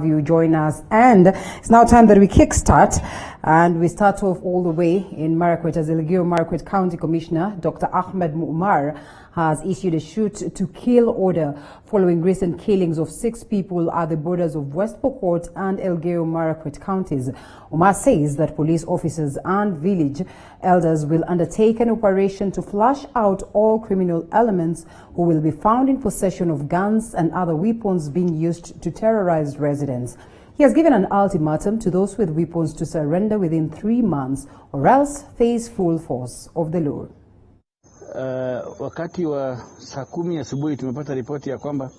You join us, and it's now time that we kickstart, and we start off all the way in Marakwet as Elgeyo Marakwet County Commissioner Dr. Ahmed Umar has issued a shoot to kill order following recent killings of 6 people at the borders of West Pokot and Elgeyo Marakwet counties. Umar says that police officers and village elders will undertake an operation to flush out all criminal elements who will be found in possession of guns and other weapons being used to terrorize residents. He has given an ultimatum to those with weapons to surrender within 3 months or else face full force of the law. Wakati wa saa 10 asubuhi tumepata ripoti ya kwamba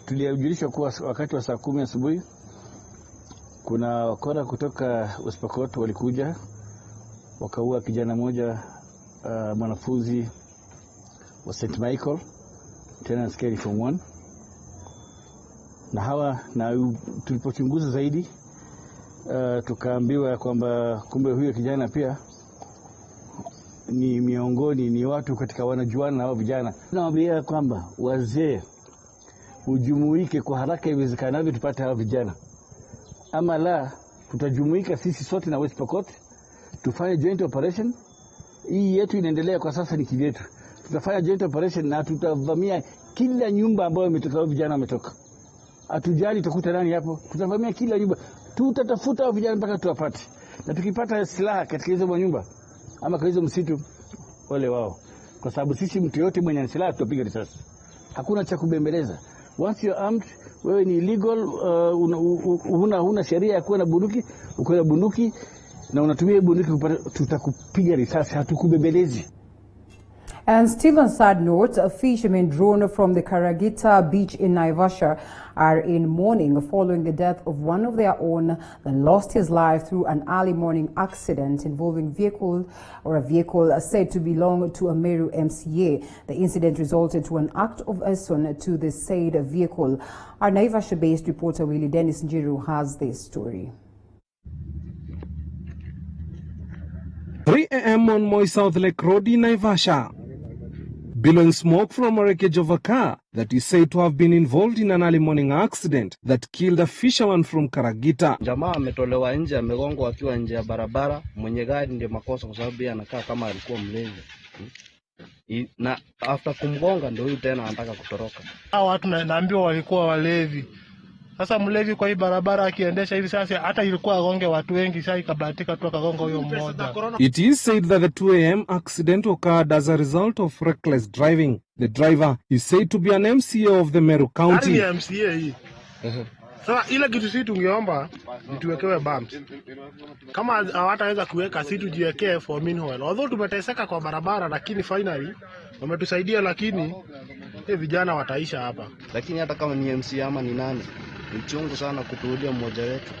tulijulishwa kuwa wakati wa saa 10 asubuhi kuna wakora kutoka West Pokot walikuja wakaua kijana mmoja mwanafunzi wa St. Michael tena scary form 1 na tulipochunguza zaidi tukaambiwa kwamba kumbe huyo kijana pia ni watu katika wanajuana na hao vijana. Nawaambia kwamba wazee ujumuike kwa haraka iwezekanavyo tupate hao vijana, ama la tutajumuika sisi sote na West Pokot tufanye joint operation. Hii yetu inaendelea kwa sasa ni kivetu. Tutafanya joint operation na tutavamia kila nyumba ambayo imetoka vijana wametoka. Hatujali tutakuta nani hapo, tutavamia kila nyumba, tutatafuta hao vijana mpaka tuwapate. Na tukipata silaha katika hizo nyumba ama kwa hizo msitu wale wao, kwa sababu sisi mtu yote mwenye silaha tutapiga risasi. Hakuna cha kubembeleza. Once you're armed, wewe ni illegal, huna sheria ya kuwa na bunduki, uko na bunduki na unatumia bunduki tutakupiga risasi, hatukubembelezi. And still on sad note, fishermen drawn from the Karagita beach in Naivasha are in mourning following the death of one of their own that lost his life through an early morning accident involving a vehicle said to belong to a Meru MCA. The incident resulted to an act of arson to the said vehicle. Our Naivasha-based reporter Willie Dennis Njiru has this story. 3 a.m. on Moi South Lake Road in Naivasha. Billowing smoke from a wreckage of a car that is said to have been involved in an early morning accident that killed a fisherman from Karagita. Jamaa ametolewa nje, amegongwa akiwa nje ya barabara. Mwenye gari ndiye makosa kwa sababu yeye anakaa kama alikuwa mlevi. Na after kumgonga ndio huyu tena anataka kutoroka. Hao watu naambiwa walikuwa walevi. Sasa mlevi kwa hii barabara akiendesha hivi sasa hata ilikuwa agonge watu wengi, sasa ikabahatika tu akagonga huyo mmoja. It is said that the 2 a.m. accident occurred as a result of reckless driving. The driver is said to be an MCA of the Meru County. Ni MCA hii. Sasa ile kitu sisi tungeomba nituwekewe bumps. Kama hawataweza kuweka sisi tujiwekee for meanwhile. Although tumeteseka kwa barabara lakini finally wametusaidia, lakini vijana wataisha hapa. Lakini hata kama ni MCA ama ni nani, ni chungu sana kutuulia mmoja wetu.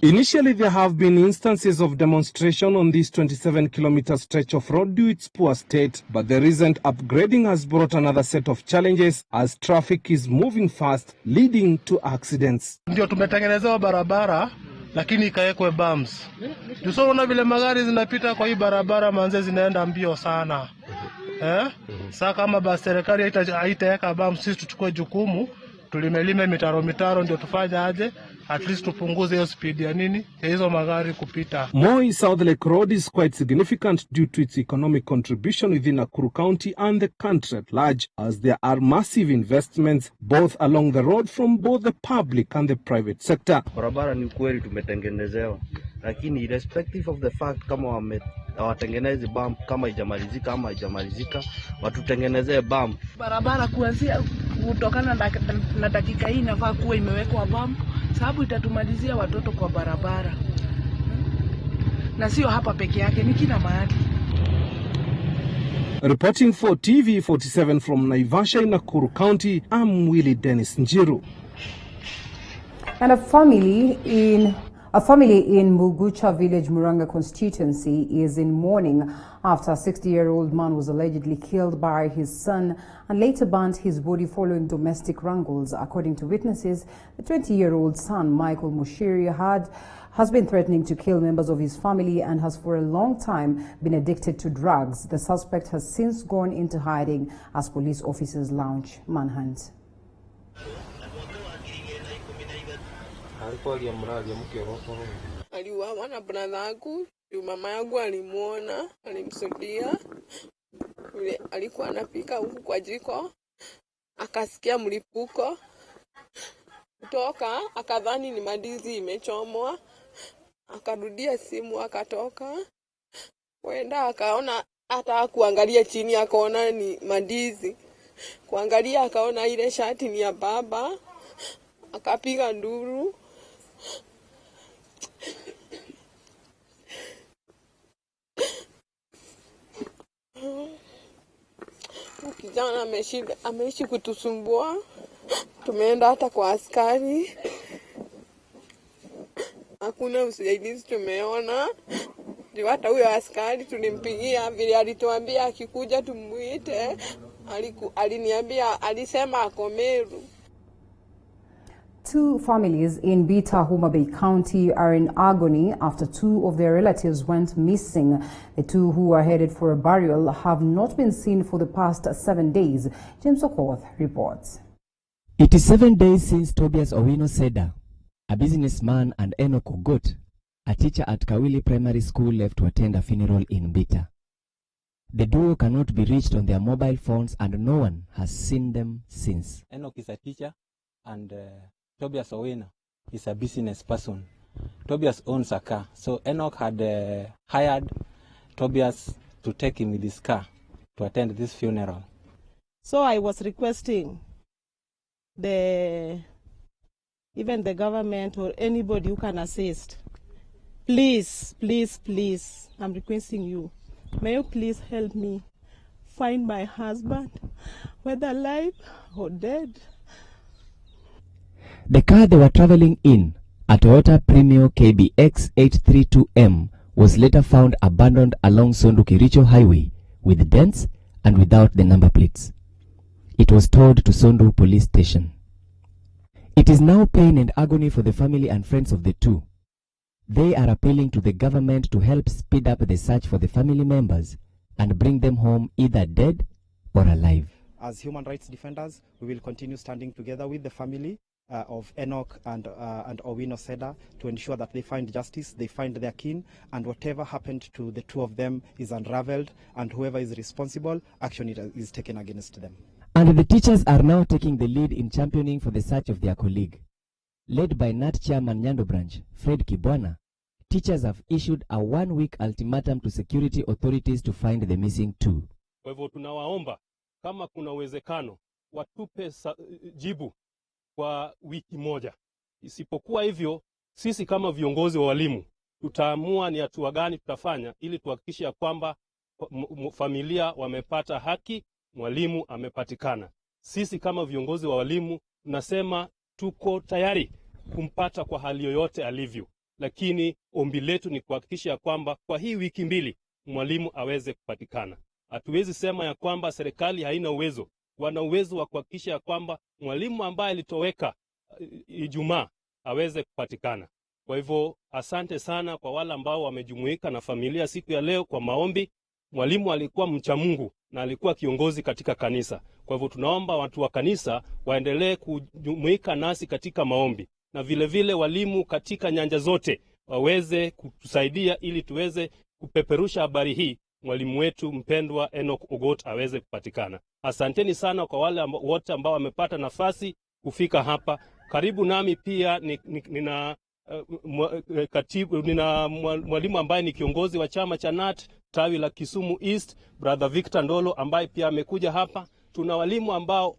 Initially, there have been instances of demonstration on this 27-kilometer stretch of road due to its poor state, but the recent upgrading has brought another set of challenges as traffic is moving fast, leading to accidents. Ndio tumetengenezewa barabara, lakini ikawekwe bumps. Tunaona vile magari zinapita kwa hii barabara, manze zinaenda mbio sana. Sasa kama basi serikali haitaweka bumps, sisi tuchukue jukumu, tulimelime mitaro ndio tufanye aje, at least tupunguze hiyo speed ya hizo magari kupita. Moi South Lake Road is quite significant due to its economic contribution within Nakuru County and the country at large, as there are massive investments both along the road from both the public and the private sector. Barabara ni kweli tumetengenezewa, lakini irrespective of the fact kama watengeneze bump kama haijamalizika ama haijamalizika, watutengenezee bump. Barabara kuanzia kutokana na dakika hii inafaa kuwa imewekwa bump, sababu itatumalizia watoto kwa barabara. Na sio hapa peke yake, ni kila mahali. Reporting for TV47 from Naivasha in Nakuru County, I'm Willie Dennis Njiru. And a family in Mugucha village, Muranga constituency is in mourning after a 60-year-old man was allegedly killed by his son and later burnt his body following domestic wrangles. According to witnesses, the 20-year-old son, Michael Mushiri, has been threatening to kill members of his family and has for a long time been addicted to drugs. The suspect has since gone into hiding as police officers launch manhunt. Aliuawa na brother yangu, mama yangu alimuona, alimsudia. Alikuwa anapika huku kwa jiko, akasikia mlipuko. Kutoka, akadhani ni mandizi imechomwa. Akarudia simu, akatoka. Wenda akaona, hata kuangalia chini akaona ni mandizi. Kuangalia akaona ile shati ni ya baba. Akapiga nduru. Kijana ameishi kutusumbua. Tumeenda hata kwa askari. Hakuna usaidizi tumeona. Hata huyo askari tulimpigia vile alituambia akikuja tumuite. Aliniambia, alisema ako Meru. Two families in Bita, Homa Bay County are in agony after two of their relatives went missing. The two who were headed for a burial have not been seen for the past 7 days. James Okoth reports. It is 7 days since Tobias Owino Seda, a businessman, and Enoch Ogot, a teacher at Kawili Primary School, left to attend a funeral in Bita. The duo cannot be reached on their mobile phones and no one has seen them since. Enoch is a teacher and Tobias Owino is a business person. Tobias owns a car, so Enoch had hired Tobias to take him with his car to attend this funeral. So I was requesting even the government or anybody who can assist. Please, please, please, I'm requesting you. May you please help me find my husband, whether alive or dead. The car they were traveling in, a Toyota Premio KBX 832M, was later found abandoned along Sondu-Kericho Highway with dents and without the number plates. It was towed to Sondu Police Station. It is now pain and agony for the family and friends of the two. They are appealing to the government to help speed up the search for the family members and bring them home either dead or alive. As human rights defenders, we will continue standing together with the family of Enoch and Owino Seda to ensure that they find justice, they find their kin, and whatever happened to the two of them is unraveled, and whoever is responsible, action is taken against them. And the teachers are now taking the lead in championing for the search of their colleague. Led by NAT Chairman Nyando Branch, Fred Kibwana, teachers have issued a 1-week ultimatum to security authorities to find the missing two. Kwa hivyo tunawaomba kama kuna uwezekano watupe jibu kwa wiki moja. Isipokuwa hivyo, sisi kama viongozi wa walimu tutaamua ni hatua gani tutafanya ili tuhakikishe kwamba familia wamepata haki, mwalimu amepatikana. Sisi kama viongozi wa walimu tunasema tuko tayari kumpata kwa hali yoyote alivyo, lakini ombi letu ni kuhakikisha kwamba kwa hii wiki mbili mwalimu aweze kupatikana. Hatuwezi sema ya kwamba serikali haina uwezo. Wana uwezo wa kuhakikisha kwamba mwalimu ambaye alitoweka Ijumaa aweze kupatikana. Kwa hivyo asante sana kwa wale ambao wamejumuika na familia siku ya leo kwa maombi. Mwalimu alikuwa mcha Mungu na alikuwa kiongozi katika kanisa. Kwa hivyo tunaomba watu wa kanisa waendelee kujumuika nasi katika maombi. Na vile vile walimu katika nyanja zote waweze kutusaidia ili tuweze kupeperusha habari hii. Mwalimu wetu mpendwa Enoch Ogot aweze kupatikana. Asanteni sana kwa wale wote ambao wamepata nafasi kufika hapa. Karibu nami pia nina mwalimu ambaye ni kiongozi wa chama cha NAT tawi la Kisumu East, Brother Victor Ndolo, ambaye pia amekuja hapa. Tuna walimu ambao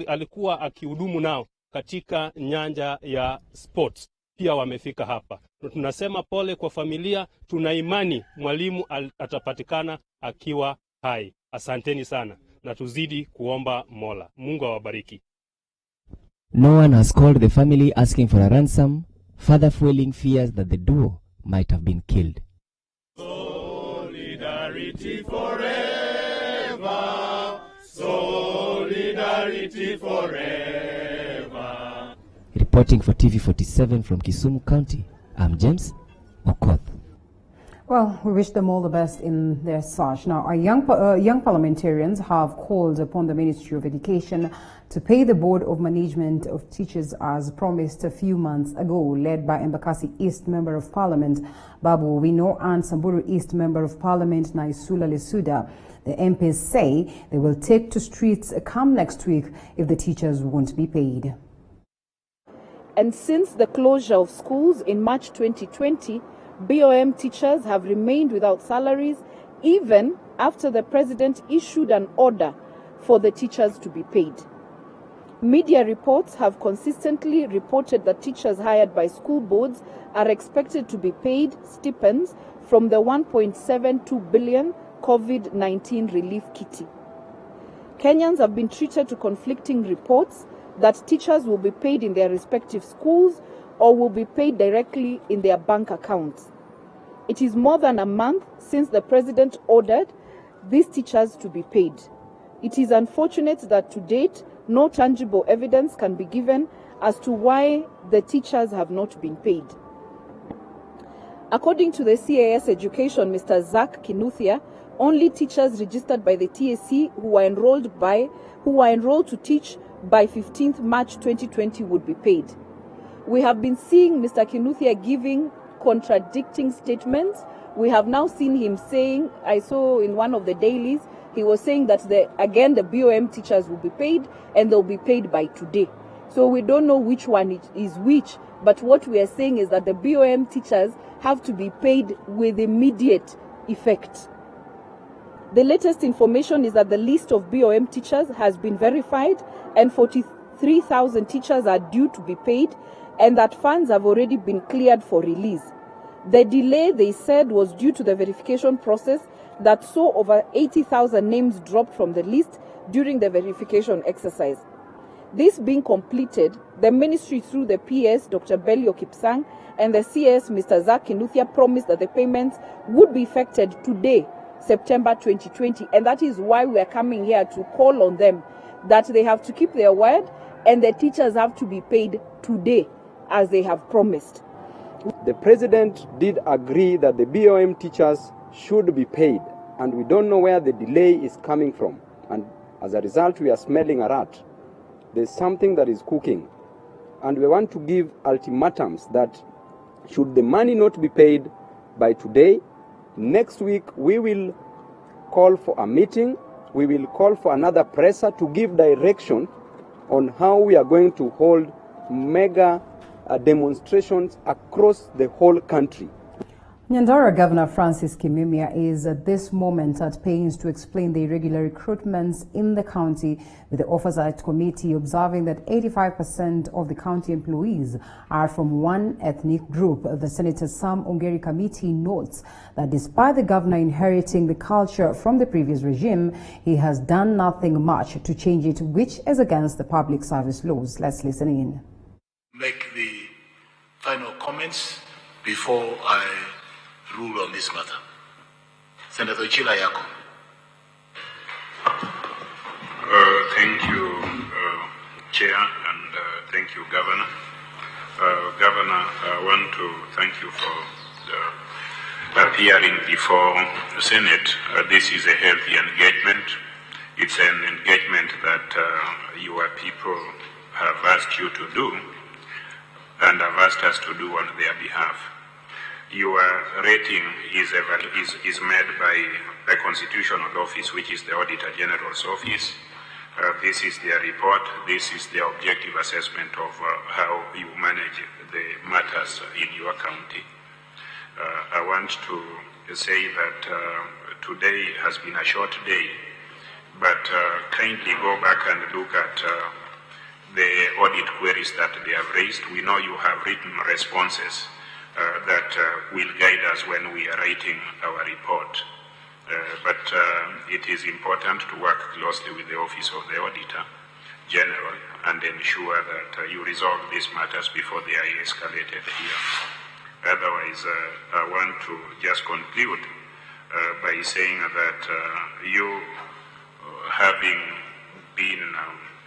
alikuwa akihudumu nao katika nyanja ya sports, pia wamefika hapa. Tunasema pole kwa familia, tuna imani mwalimu atapatikana akiwa hai. Asanteni sana na tuzidi kuomba Mola. Mungu awabariki. No one has called the family asking for a ransom, further fueling fears that the duo might have been killed. Solidarity forever, solidarity forever. Reporting for TV47 from Kisumu County, I'm James Okoth. Well, we wish them all the best in their search. Now, our young parliamentarians have called upon the Ministry of Education to pay the Board of Management of Teachers as promised a few months ago, led by Embakasi East Member of Parliament Babu Owino and Samburu East Member of Parliament Naisula Lesuda. The MPs say they will take to streets come next week if the teachers won't be paid. And since the closure of schools in March 2020, BOM teachers have remained without salaries even after the president issued an order for the teachers to be paid. Media reports have consistently reported that teachers hired by school boards are expected to be paid stipends from the 1.72 billion COVID-19 relief kitty. Kenyans have been treated to conflicting reports that teachers will be paid in their respective schools or will be paid directly in their bank accounts. It is more than a month since the president ordered these teachers to be paid. It is unfortunate that to date, no tangible evidence can be given as to why the teachers have not been paid. According to the CAS Education, Mr. Zach Kinuthia, only teachers registered by the TSC who were enrolled to teach by 15th March 2020 would be paid. We have been seeing Mr. Kinuthia giving contradicting statements. We have now seen him saying, I saw in one of the dailies, he was saying that the BOM teachers will be paid and they'll be paid by today. So we don't know which one is which, but what we are saying is that the BOM teachers have to be paid with immediate effect. The latest information is that the list of BOM teachers has been verified and 43,000 teachers are due to be paid, and that funds have already been cleared for release. The delay, they said, was due to the verification process that saw over 80,000 names dropped from the list during the verification exercise. This being completed, the ministry through the PS, Dr. Belio Kipsang, and the CS, Mr. Zach Kinuthia, promised that the payments would be effected today, September 2020, and that is why we are coming here to call on them that they have to keep their word and the teachers have to be paid today as they have promised. The president did agree that the BOM teachers should be paid, and we don't know where the delay is coming from, and as a result we are smelling a rat. There's something that is cooking, and we want to give ultimatums that should the money not be paid by today, next week we will call for a meeting, we will call for another presser to give direction on how we are going to hold mega demonstrations across the whole country. Nyandarua Governor Francis Kimemia is at this moment at pains to explain the irregular recruitments in the county, with the Oversight Committee observing that 85% of the county employees are from one ethnic group. The Senator Sam Ongeri Committee notes that despite the governor inheriting the culture from the previous regime, he has done nothing much to change it, which is against the public service laws. Let's listen in. Make the final comments before I rule on this matter. Senator Chila Yako. Thank you, Chair, and thank you, Governor. Governor, I want to thank you for appearing before the Senate. This is a healthy engagement. It's an engagement that your people have asked you to do and have asked us to do on their behalf. Your rating is made by the Constitutional Office, which is the Auditor General's office. This is their report. This is the objective assessment of how you manage the matters in your county. I want to say that today has been a short day, but kindly go back and look at the audit queries that they have raised. We know you have written responses that will guide us when we are writing our report. But it is important to work closely with the Office of the Auditor General and ensure that you resolve these matters before they are escalated here. Otherwise, I want to just conclude by saying that you, having been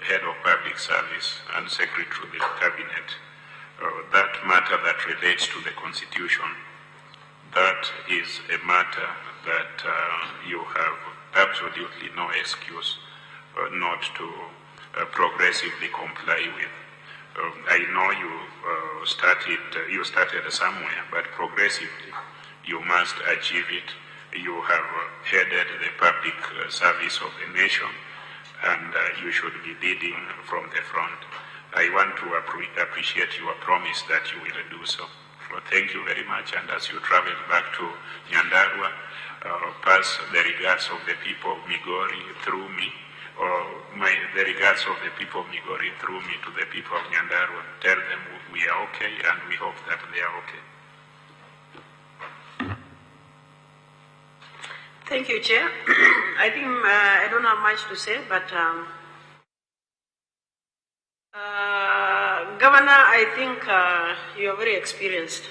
Head of Public Service and Secretary to the Cabinet, that matter that relates to the Constitution, That is a matter that you have absolutely no excuse not to progressively comply with. I know you started somewhere, but progressively you must achieve it. You have headed the public service of the nation, and you should be leading from the front. I want to appreciate your promise that you will do so. Thank you very much, and as you travel back to Nyandarua, pass the regards of the people of Migori through me, or the regards of the people of Migori through me to the people of Nyandarua. Tell them we are okay, and we hope that they are okay. Thank you, Chair. I think I don't have much to say, but Governor, I think you are a very experienced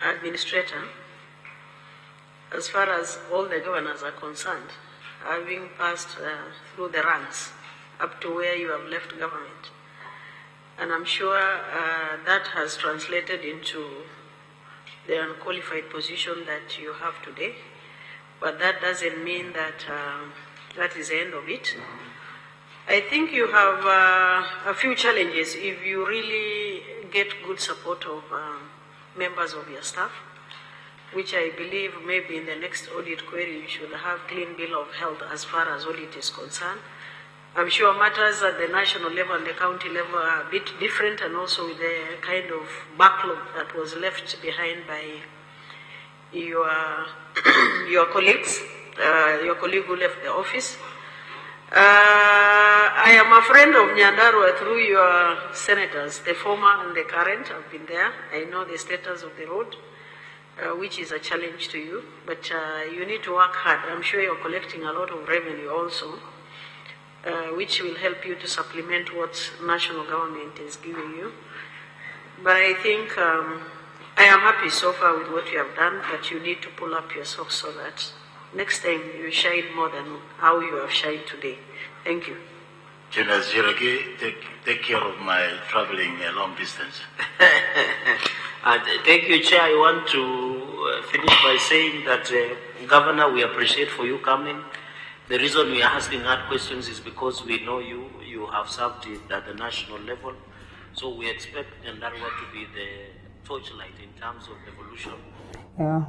administrator as far as all the governors are concerned, having passed through the ranks up to where you have left government. And I'm sure that has translated into the unqualified position that you have today. But that doesn't mean that that is the end of it. I think you have a few challenges if you really get good support of members of your staff, which I believe maybe in the next audit query you should have clean bill of health as far as audit is concerned. I'm sure matters at the national level and the county level are a bit different, and also with the kind of backlog that was left behind by your colleagues, your colleague who left the office. I am a friend of Nyandarua through your senators, the former and the current. I've been there. I know the status of the road, which is a challenge to you, but you need to work hard. I'm sure you're collecting a lot of revenue also, which will help you to supplement what national government is giving you. But I think I am happy so far with what you have done, but you need to pull up your socks so that next time you shine more than how you have shined today. Thank you. Jonas Jirage, take care of my traveling a long distance. Thank you, Chair. I want to finish by saying that, Governor, we appreciate for you coming. The reason we are asking hard questions is because we know you have served at the national level. So we expect Nyandarua to be the torchlight in terms of evolution.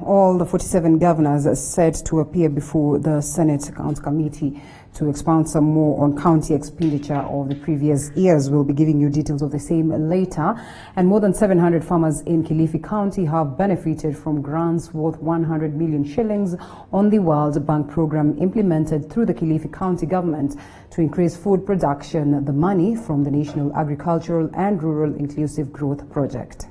All the 47 governors are set to appear before the Senate Accounts Committee to expound some more on county expenditure of the previous years. We'll be giving you details of the same later. And more than 700 farmers in Kilifi County have benefited from grants worth 100 million shillings on the World Bank program implemented through the Kilifi County government to increase food production, the money from the National Agricultural and Rural Inclusive Growth Project.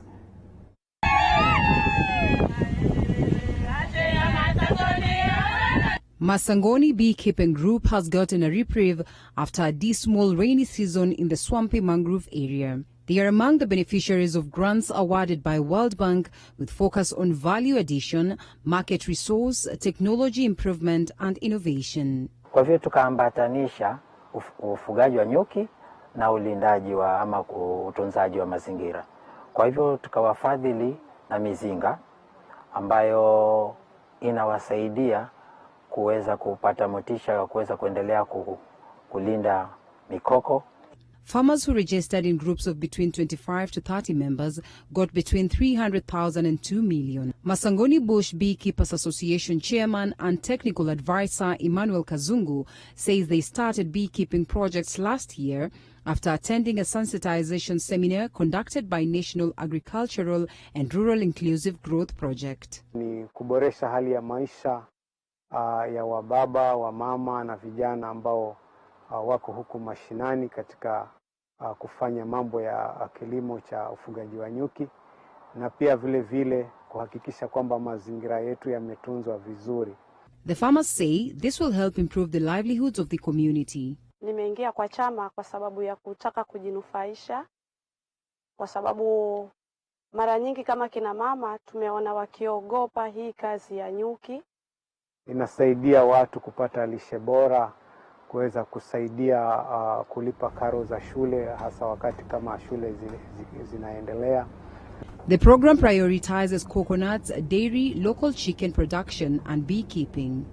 Masangoni Beekeeping Group has gotten a reprieve after a dismal rainy season in the swampy mangrove area. They are among the beneficiaries of grants awarded by World Bank with focus on value addition, market resource, technology improvement and innovation. Kwa hivyo tukaambatanisha ufugaji wa nyuki na ulindaji wa ama utunzaji wa mazingira. Kwa hivyo tukawafadhili na mizinga ambayo inawasaidia kuweza kupata motisha wa kuweza kuendelea kulinda mikoko. Farmers who registered in groups of between 25 to 30 members got between 300,000 and 2 million. Masangoni Bush Beekeepers Association chairman and technical advisor Emmanuel Kazungu says they started beekeeping projects last year after attending a sensitization seminar conducted by National Agricultural and Rural Inclusive Growth Project. Ni kuboresha hali ya maisha ya wababa, wamama na vijana ambao wako huku mashinani katika kufanya mambo ya kilimo cha ufugaji wa nyuki, na pia vile vile kuhakikisha kwamba mazingira yetu yametunzwa vizuri. The farmers say this will help improve the livelihoods of the community. Nimeingia kwa chama kwa sababu ya kutaka kujinufaisha, kwa sababu mara nyingi kama kina mama tumeona wakiogopa hii kazi ya nyuki. Inasaidia watu kupata lishe bora, kuweza kusaidia kulipa karo za shule hasa wakati kama shule zinaendelea. The program prioritizes coconuts, dairy, local chicken production, and beekeeping.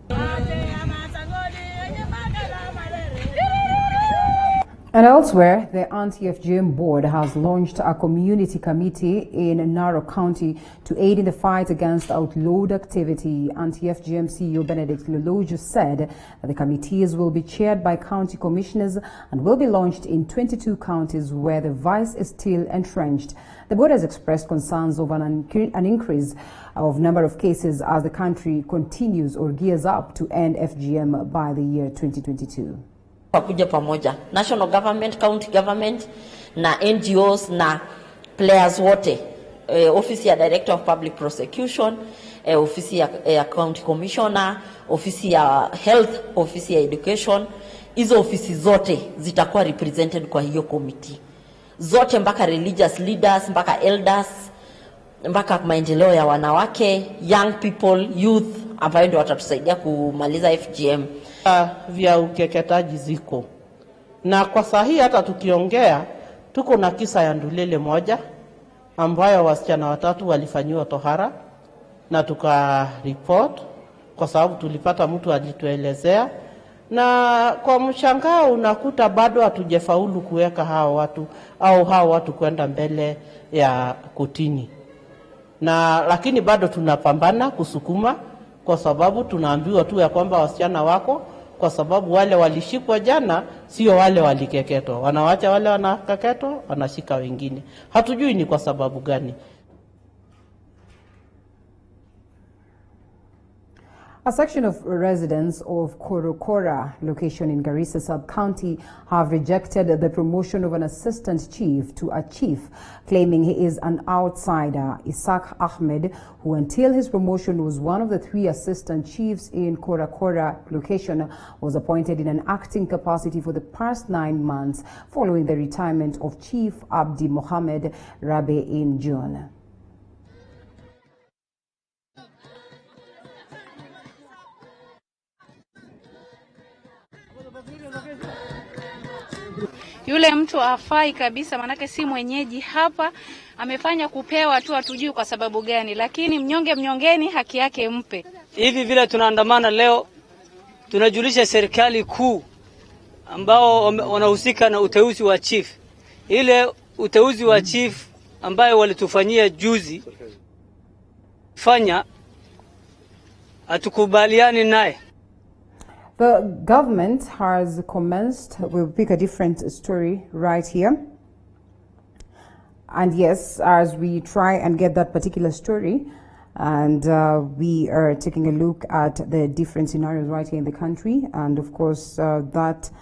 And elsewhere, the anti-FGM board has launched a community committee in Narok County to aid in the fight against outlawed activity. Anti-FGM CEO Benedict Loloju said that the committees will be chaired by county commissioners and will be launched in 22 counties where the vice is still entrenched. The board has expressed concerns over an increase of number of cases as the country continues or gears up to end FGM by the year 2022. Kuja pamoja national government, county government na NGOs na players wote, ofisi ya director of public prosecution, ofisi ya county commissioner, ofisi ya health, ofisi ya education. Hizo ofisi zote zitakuwa represented kwa hiyo committee zote, mpaka religious leaders, mpaka elders, mpaka maendeleo ya wanawake, young people, youth, ambao ndio watatusaidia kumaliza FGM. Vya ukeketaji ziko na kwa sahihi, hata tukiongea tuko na kisa ya Ndulele moja ambayo wasichana 3 walifanyiwa tohara na tukareport kwa sababu tulipata mtu alituelezea, na kwa mshangao unakuta bado hatujefaulu kuweka hao watu kwenda mbele ya kotini, na lakini bado tunapambana kusukuma, kwa sababu tunaambiwa tu ya kwamba wasichana wako, kwa sababu wale walishikwa jana sio wale walikeketwa. Wanawacha wale wanakeketwa, wanashika wengine. Hatujui ni kwa sababu gani. A section of residents of Korokora location in Garissa sub-county have rejected the promotion of an assistant chief to a chief, claiming he is an outsider. Isaac Ahmed, who until his promotion was one of the 3 assistant chiefs in Korokora location, was appointed in an acting capacity for the past 9 months following the retirement of Chief Abdi Mohamed Rabe in June. Yule mtu afai kabisa, manake si mwenyeji hapa, amefanya kupewa tu, hatujui kwa sababu gani, lakini mnyonge mnyongeni haki yake mpe. Hivi vile tunaandamana leo, tunajulisha serikali kuu ambao wanahusika na uteuzi wa chief. Ile uteuzi wa chief ambayo walitufanyia juzi, fanya hatukubaliani naye. The government has commenced, we'll pick a different story right here. And yes, as we try and get that particular story, and we are taking a look at the different scenarios right here in the country, and of course that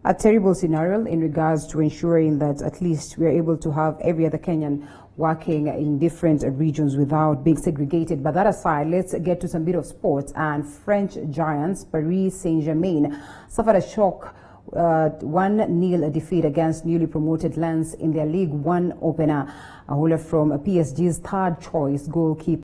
a terrible scenario in regards to ensuring that at least we are able to have every other Kenyan working in different regions without being segregated. But that aside, let's get to some bit of sports. And French giants Paris Saint-Germain suffered a shock 1-0 defeat against newly promoted Lens in their League One opener. A hooler from PSG's third choice goalkeeper